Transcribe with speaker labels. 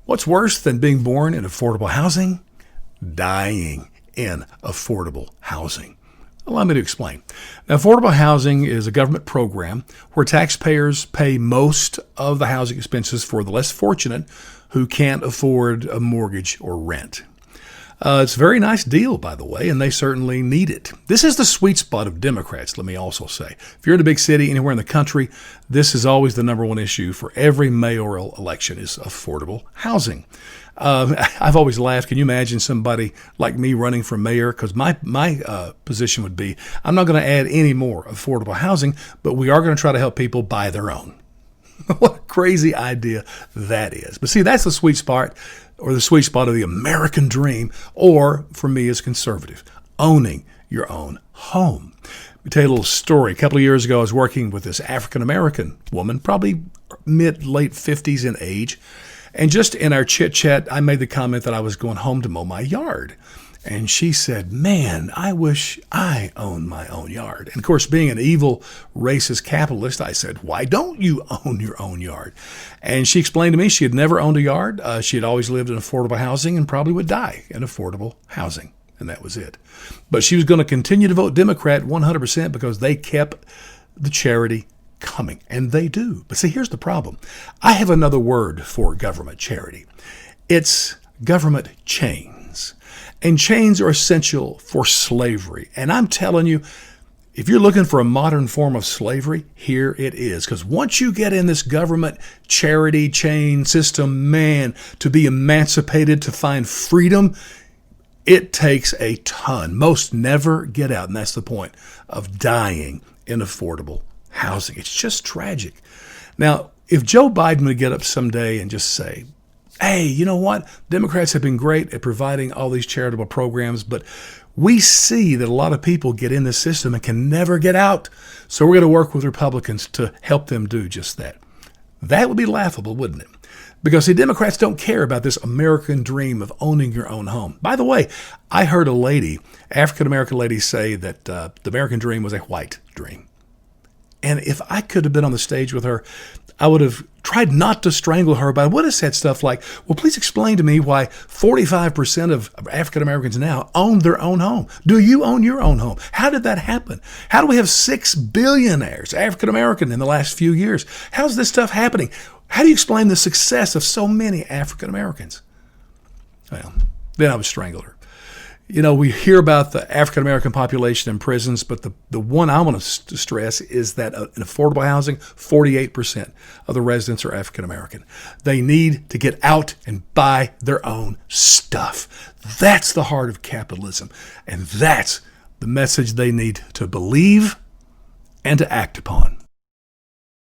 Speaker 1: What's worse than being born in affordable housing? Dying in affordable housing. Allow me to explain. Now, affordable housing is a government program where taxpayers pay most of the housing expenses for the less fortunate who can't afford a mortgage or rent. It's a very nice deal, by the way, and they certainly need it. This is the sweet spot of Democrats, let me also say. If you're in a big city, anywhere in the country, this is always the number one issue for every mayoral election is affordable housing. I've always laughed. Can you imagine somebody like me running for mayor? Because my position would be, I'm not going to add any more affordable housing, but we are going to try to help people buy their own. What a crazy idea that is. But see, that's the sweet spot, or the sweet spot of the American dream, or for me as conservative, owning your own home. Let me tell you a little story. A couple of years ago, I was working with this African-American woman, probably late 50s in age. And just in our chit-chat, I made the comment that I was going home to mow my yard. And she said, man, I wish I owned my own yard. And of course, being an evil, racist capitalist, I said, why don't you own your own yard? And she explained to me she had never owned a yard. She had always lived in affordable housing and probably would die in affordable housing. And that was it. But she was going to continue to vote Democrat 100% because they kept the charity coming. And they do. But see, here's the problem. I have another word for government charity. It's government chains. And chains are essential for slavery. And I'm telling you, if you're looking for a modern form of slavery, here it is. Because once you get in this government charity chain system, man, to be emancipated, to find freedom, it takes a ton. Most never get out. And that's the point of dying in affordable housing. It's just tragic. Now, if Joe Biden would get up someday and just say, hey, you know what? Democrats have been great at providing all these charitable programs, but we see that a lot of people get in the system and can never get out. So we're going to work with Republicans to help them do just that. That would be laughable, wouldn't it? Because the Democrats don't care about this American dream of owning your own home. By the way, I heard a lady, African-American lady, say that the American dream was a white dream. And if I could have been on the stage with her, I would have tried not to strangle her, but I would have said stuff like, well, please explain to me why 45% of African Americans now own their own home. Do you own your own home? How did that happen? How do we have 6 billionaires, African American, in the last few years? How's this stuff happening? How do you explain the success of so many African Americans? Well, then I would strangle her. You know, we hear about the African-American population in prisons, but the one I want to stress is that in affordable housing, 48% of the residents are African-American. They need to get out and buy their own stuff. That's the heart of capitalism, and that's the message they need to believe and to act upon.